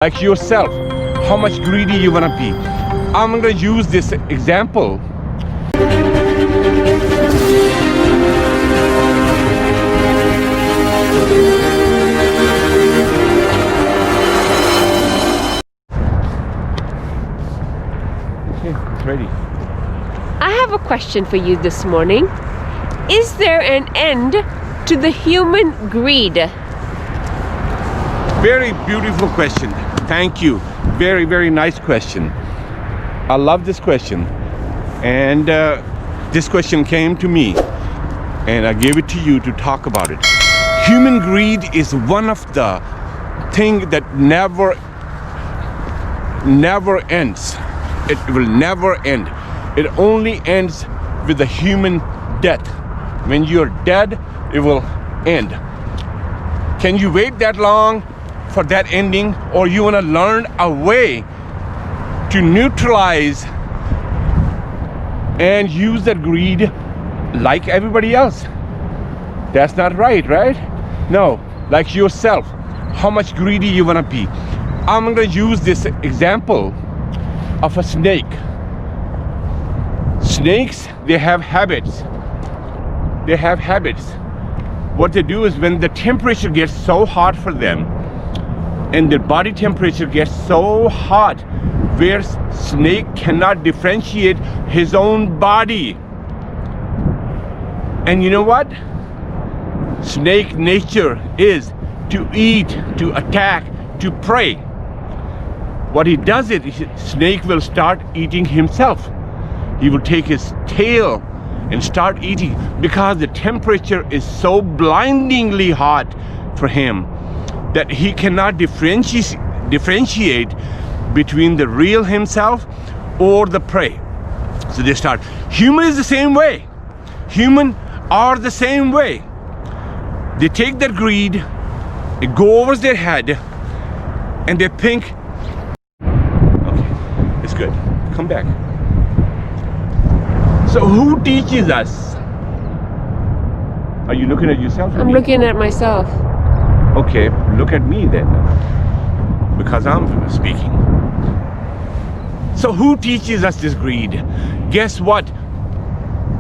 like yourself, how much greedy you want to be. I'm going to use this example. Okay, it's ready. I have a question for you this morning. Is there an end to the human greed? Very beautiful question. Thank you. Very, very nice question. I love this question. And this question came to me, and I gave it to you to talk about it. Human greed is one of the things that never ends. It will never end. It only ends with the human death. When you're dead, it will end. Can you wait that long for that ending, or you want to learn a way to neutralize and use that greed like everybody else? That's not right? No, like yourself, how much greedy you want to be. I'm going to use this example of a snake. Snakes, they have habits. What they do is, when the temperature gets so hot for them, and their body temperature gets so hot, where snake cannot differentiate his own body. And you know what? Snake nature is to eat, to attack, to prey. What he does is, snake will start eating himself. He will take his tail and start eating, because the temperature is so blindingly hot for him that he cannot differentiate between the real himself or the prey. So they start. Human is the same way. Human are the same way. They take their greed, it go over their head, and they think, okay, it's good, come back. So who teaches us? Are you looking at yourself? I'm looking at myself. Okay, look at me then, because I'm speaking. So who teaches us this greed? Guess what?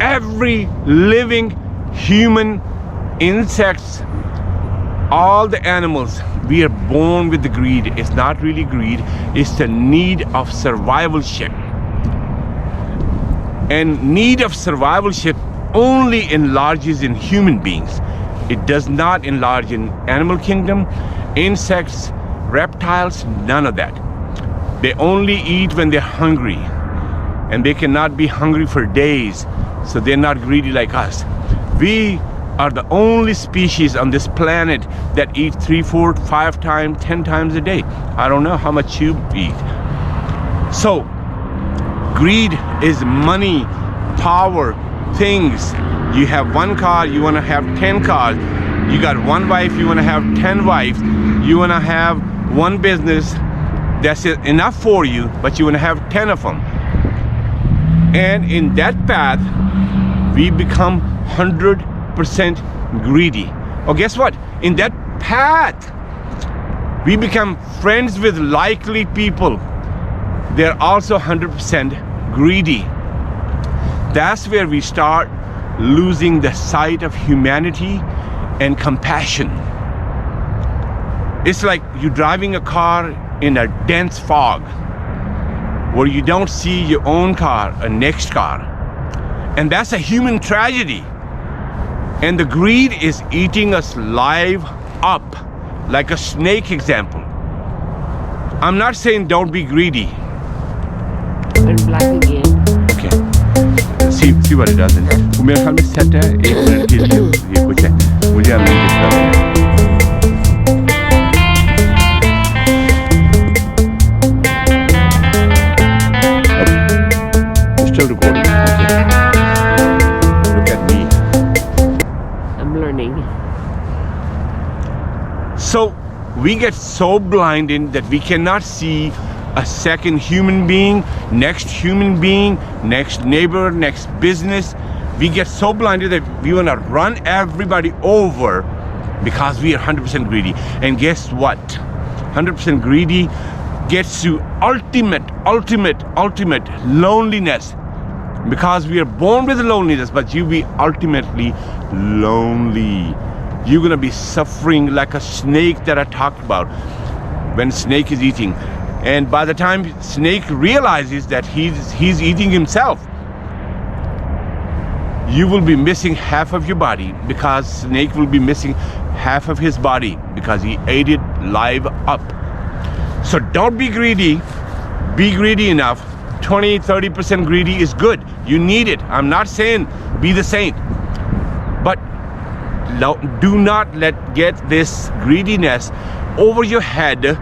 Every living human, insects, all the animals, we are born with the greed. It's not really greed, it's the need of survivalship. And need of survivalship only enlarges in human beings. It does not enlarge in animal kingdom, insects, reptiles, none of that. They only eat when they're hungry, and they cannot be hungry for days, so they're not greedy like us. We are the only species on this planet that eat 3, 4, 5 times, 10 times a day. I don't know how much you eat. So greed is money, power, things. You have one car, you want to have 10 cars. You got one wife, you want to have 10 wives. You want to have one business that's enough for you, but you want to have 10 of them. And in that path, we become 100% greedy. Oh, guess what? In that path, we become friends with likely people. They're also 100% greedy. That's where we start losing the sight of humanity and compassion. It's like you're driving a car in a dense fog where you don't see your own car, a next car. And that's a human tragedy. And the greed is eating us live up, like a snake example. I'm not saying don't be greedy. And black again. Okay. See what it does. वो मेरे ख्याल में set है 1 minute के लिए ये कुछ है मुझे अब नहीं दिख रहा है. Still recording. Okay. Look at me. I'm learning. So we get so blinded that we cannot see a second human being, next human being, next neighbor, next business. We get so blinded that we want to run everybody over because we are 100% greedy. And guess what? 100% greedy gets to ultimate loneliness. Because we are born with loneliness, but you'll be ultimately lonely. You're gonna be suffering like a snake that I talked about when snake is eating. And by the time snake realizes that he's eating himself, you will be missing half of your body, because snake will be missing half of his body because he ate it live up. So don't be greedy. Be greedy enough. 20-30% greedy is good. You need it. I'm not saying be the saint, but do not get this greediness over your head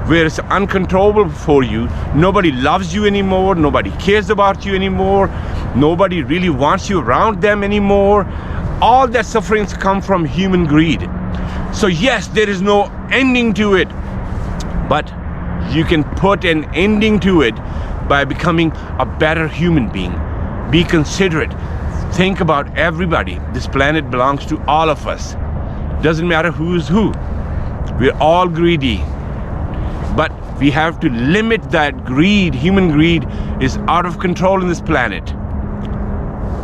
where it's uncontrollable for you. Nobody loves you anymore. Nobody cares about you anymore. Nobody really wants you around them anymore. All that sufferings come from human greed. So yes, there is no ending to it, but you can put an ending to it by becoming a better human being. Be considerate. Think about everybody. This planet belongs to all of us. Doesn't matter who's who. We're all greedy. But we have to limit that greed. Human greed is out of control in this planet.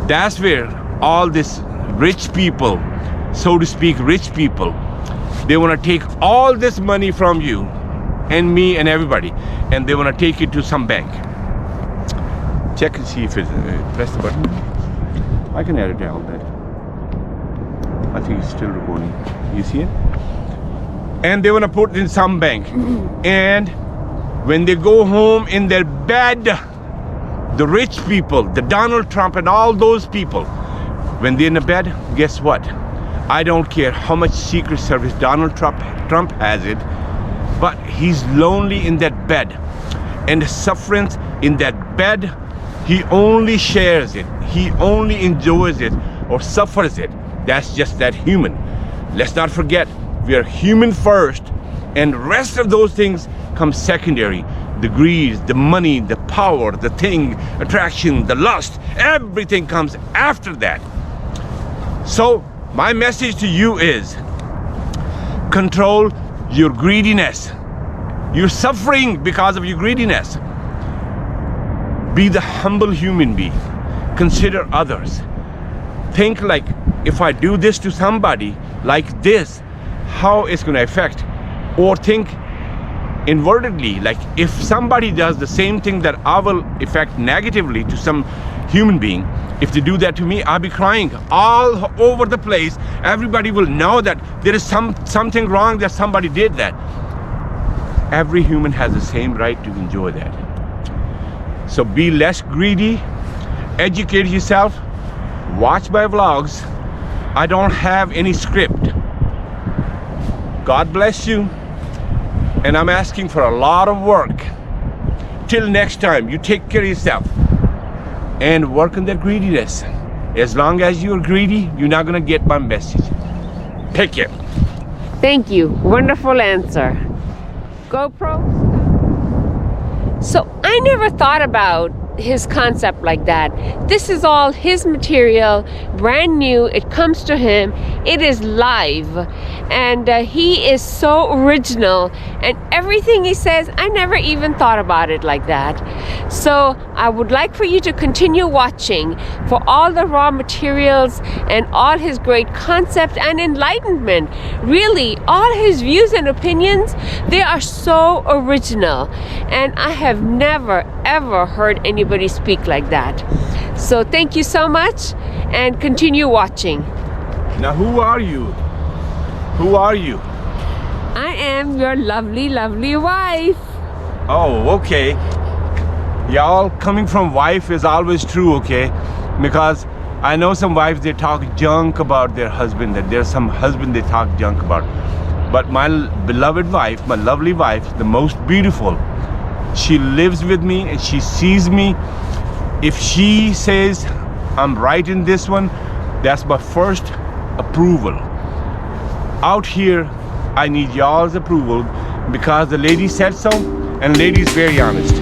That's where all this rich people, so to speak, rich people, they want to take all this money from you and me and everybody, and they want to take it to some bank. Check and see if it press the button. I can edit out that. I think it's still recording. You see it? And they want to put it in some bank. And when they go home in their bed, the rich people, the Donald Trump and all those people, when they're in the bed, guess what? I don't care how much Secret Service Donald Trump has it, but he's lonely in that bed. And the sufferance in that bed, he only shares it. He only enjoys it or suffers it. That's just that human. Let's not forget, we are human first, and rest of those things come secondary. The greed, the money, the power, the thing, attraction, the lust, everything comes after that. So my message to you is, control your greediness. You're suffering because of your greediness. Be the humble human being. Consider others. Think like, if I do this to somebody like this, how it's going to affect? Or think invertedly, like if somebody does the same thing that I will affect negatively to some human being, if they do that to me, I'll be crying all over the place. Everybody will know that there is something wrong, that somebody did that. Every human has the same right to enjoy that. So be less greedy, educate yourself, watch my vlogs. I don't have any script. God bless you. And I'm asking for a lot of work. Till next time, you take care of yourself and work on that greediness. As long as you're greedy, you're not gonna get my message. Take care. Thank you. Wonderful answer. GoPro. So I never thought about his concept like that. This is all his material, brand new. It comes to him. It is live, and he is so original, and everything he says, I never even thought about it like that. So I would like for you to continue watching for all the raw materials and all his great concept and enlightenment. Really, all his views and opinions, they are so original, and I have never ever heard anybody speak like that. So thank you so much, and continue watching. Now, who are you? Who are you? I am your lovely, lovely wife. Oh, okay. Y'all, coming from wife is always true, okay? Because I know some wives, they talk junk about their husband, that there's some husband they talk junk about. But my beloved wife, my lovely wife, the most beautiful, she lives with me and she sees me. If she says I'm right in this one, that's my first approval. Out here, I need y'all's approval because the lady said so, and lady is very honest.